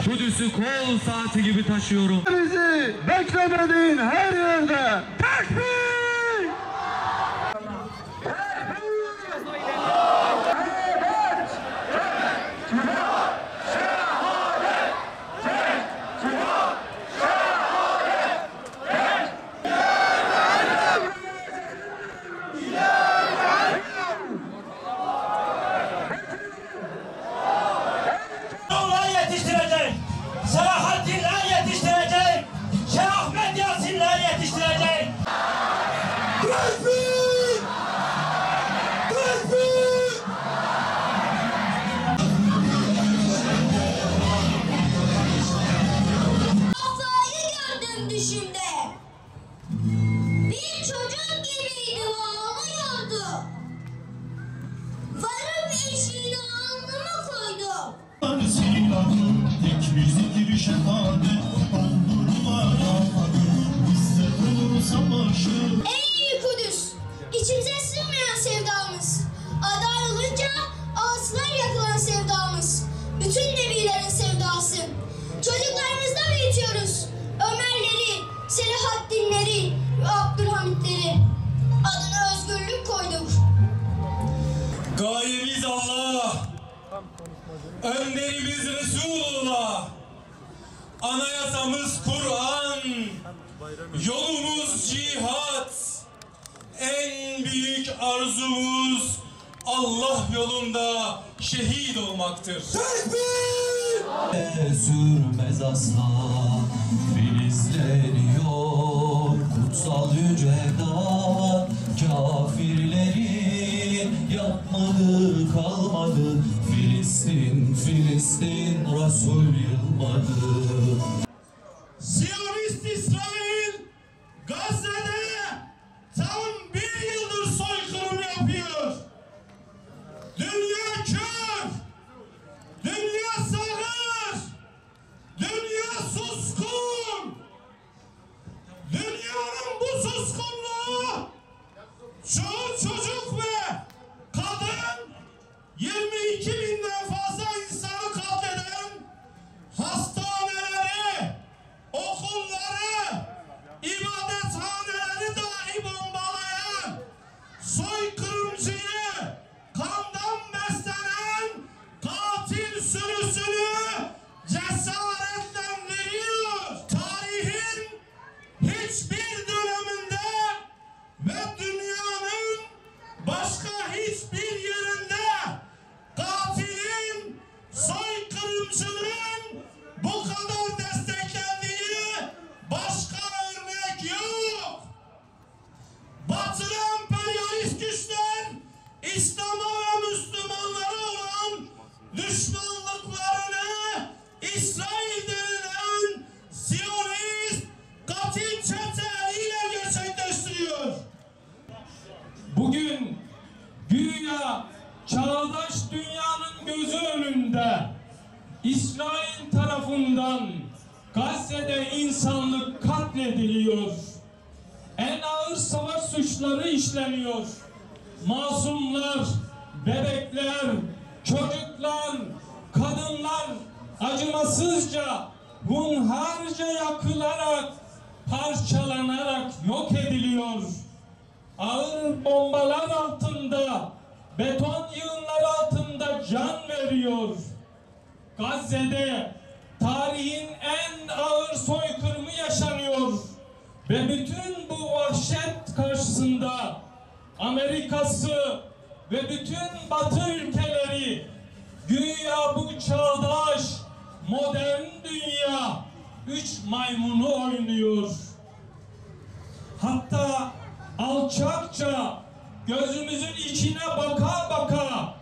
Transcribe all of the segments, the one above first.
Kudüs'ü kol saati gibi taşıyorum. Bizi beklemediğin her yerde tekbir! Yetiştirecek, Selahaddinler yetiştirecek, Şeyh Ahmet Yasinler yetiştirecek. Tekbir! Tekbir! Kafayı gördüm düşümde. Bir çocuk gibiydi, ağlıyordu. Varım eşiğine alnımı koydum. Senin adın tek bir zikir şehadet doldurma bizde olur savaşı. Ey Kudüs! İçimize sığmayan sevdamız. Aday olunca ağaçlar yakılan sevdamız. Bütün nebilerin sevdası. Çocuklarımızda büyütüyoruz. Ömerleri, Selahaddinleri ve Abdülhamitleri. Adına özgürlük koyduk. Gayemiz Allah, önderimiz Resulullah, anayasamız Kur'an, yolumuz cihat, en büyük arzumuz Allah yolunda şehit olmaktır. Sürmez asla filizleniyor kutsal yüce dağ. Kafirlerin yapmadı kalmadı, Filistin Filistin Resul yılmadı. Siyonist İsrail Gazze'de tam bir yıldır soykırım yapıyor. Dünya kör, dünya sağır, dünya suskun. Dünyanın bu suskunluğu çoğu çocuk ve kadın 22 binden fazla insanı katleden hastaneleri, okulları, ibadethaneleri dahi bombalayan, soykırımcıyı, kandan beslenen katil sürüsünü cesaretlendiriyor. Tarihin hiçbir döneminde ve dünyanın başka hiçbir yerinde katilin, soykırımcının bu kadar desteklendiği başka örnek yok. Batılı emperyalist güçler İslam'a ve Müslümanlara olan düşmanlıklarını İsrail denilen Siyonist katil çeteleriyle gerçekleştiriyor. Bugün güya çağdaş dünyanın gözü önünde İsrail tarafından Gazze'de insanlık katlediliyor. En ağır savaş suçları işleniyor. Masumlar, bebekler, çocuklar, kadınlar acımasızca, hunharca yakılarak, parçalanarak yok ediliyor. Ağır bombalar altında, beton yığınlar altında can veriyor. Gazze'de tarihin en ağır soykırımı yaşanıyor. Ve bütün bu vahşet karşısında Amerika'sı ve bütün Batı ülkeleri güya bu çağdaş, modern dünya üç maymunu oynuyor. Hatta alçakça gözümüzün içine baka baka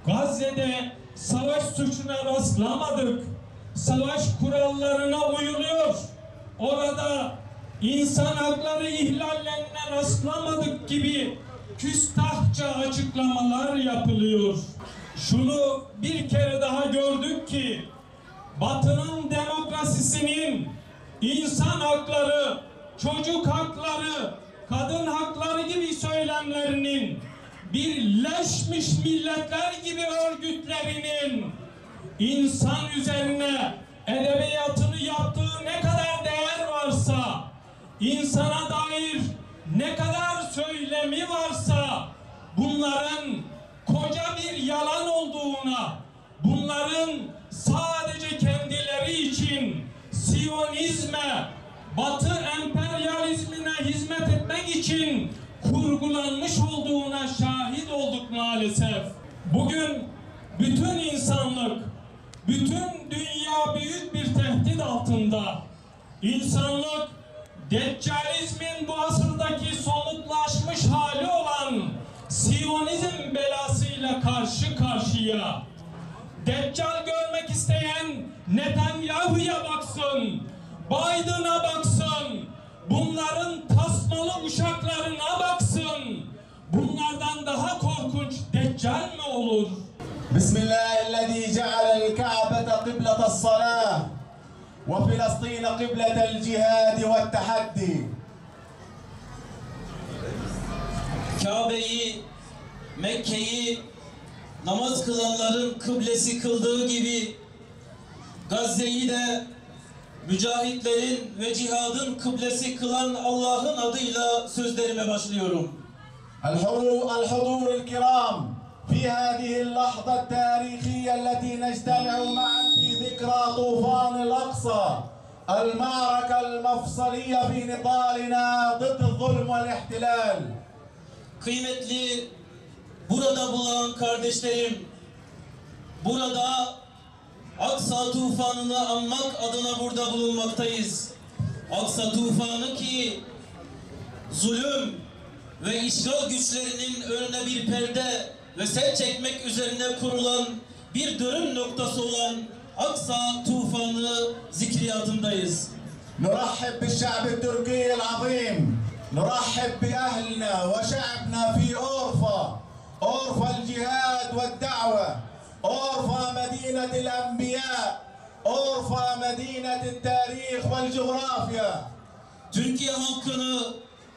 Gazze'de savaş suçuna rastlamadık. Savaş kurallarına uyuluyor. Orada insan hakları ihlallerine rastlamadık gibi küstahça açıklamalar yapılıyor. Şunu bir kere daha gördük ki Batı'nın demokrasisinin insan hakları, çocuk hakları, kadın hakları gibi söylemlerinin, Birleşmiş Milletler gibi örgütlerinin insan üzerine edebiyatını yaptığı ne kadar değer varsa, insana dair ne kadar söylemi varsa, bunların koca bir yalan olduğuna, bunların sadece kendileri için Siyonizme, Batı emperyalizmine hizmet etmek için kurgulanmış olduğuna şahit olduk maalesef. Bugün bütün insanlık, bütün dünya büyük bir tehdit altında. İnsanlık, Deccalizmin bu asırdaki somutlaşmış hali olan Siyonizm belasıyla karşı karşıya. Deccal görmek isteyen Netanyahu'ya baksın, Biden'a baksın, bunların tasmalı uşaklarına baksın. Bunlardan daha korkunç Deccal mi olur? Bismillahirrahmanirrahim. Cealel Ka'bete kıbletes salah ve Filistin kıbletel cihad ve tahaddi. Kabe'yi, Mekke'yi namaz kılanların kıblesi kıldığı gibi Gazze'yi de mücahitlerin ve cihadın kıblesi kılan Allah'ın adıyla sözlerime başlıyorum. الحضور الكرام في هذه اللحظة التاريخية التي نجتمع معا في ذكرى طوفان الأقصى المعركة المفصلية في نضالنا ضد الظلم والاحتلال. Kıymetli burada bulunan kardeşlerim, burada Aksa tufanını anmak adına burada bulunmaktayız. Aksa tufanı ki zulüm ve işgal güçlerinin önüne bir perde ve set çekmek üzerine kurulan bir dönüm noktası olan Aksa tufanı zikriyatındayız. نرحب بالشعب التركي العظيم، نرحب بأهلنا وشعبنا في أورفا، أورفا الجهاد والدعوة، أورفا مدينة الأنبياء، أورفا مدينة التاريخ والجغرافيا. Türkiye halkını,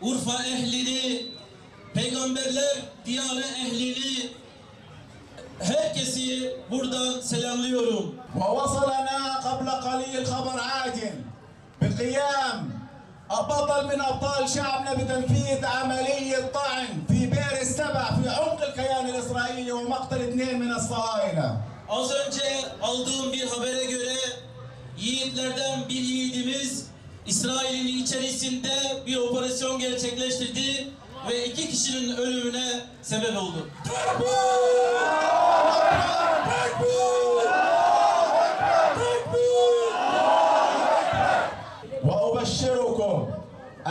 Urfa ehlini, peygamberler diyarı ehlini, herkesi buradan selamlıyorum. ووصلنا قبل قليل خبر عاجل بقيام بطل من أبطال شعبنا بتنفيذ عملية طعن في بئر السبع في عمق الكيان الإسرائيلي ومقتل 2 من الصهاينة. Az önce aldığım bir habere göre yiğitlerden bir yiğidimiz İsrail'in içerisinde bir operasyon gerçekleştirdi ve 2 kişinin ölümüne sebep oldu. وأبشركم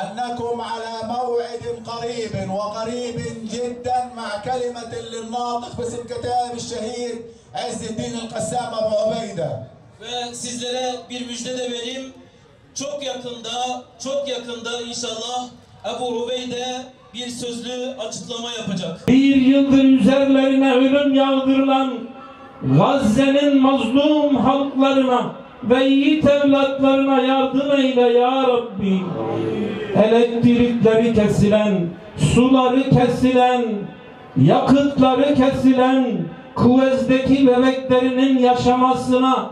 أنكم على موعد قريب وقريب جدا مع كلمة للناطق باسم كتاب الشهيد عز الدين القسام أبو عبيدة. Ve sizlere bir müjde de vereyim. Çok yakında inşallah Ebu Ubeyde bir sözlü açıklama yapacak. Bir yıldır üzerlerine ölüm yağdırılan Gazze'nin mazlum halklarına ve yiğit evlatlarına yardım eyle ya Rabbi. Elektrikleri kesilen, suları kesilen, yakıtları kesilen, Kuveyt'teki bebeklerinin yaşamasına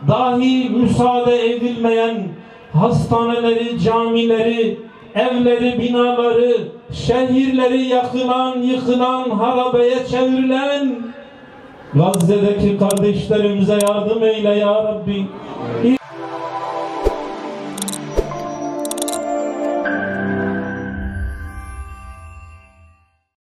dahi müsaade edilmeyen hastaneleri, camileri, evleri, binaları, şehirleri yakılan, yıkılan, harabeye çevrilen Gazze'deki kardeşlerimize yardım eyle ya Rabbi.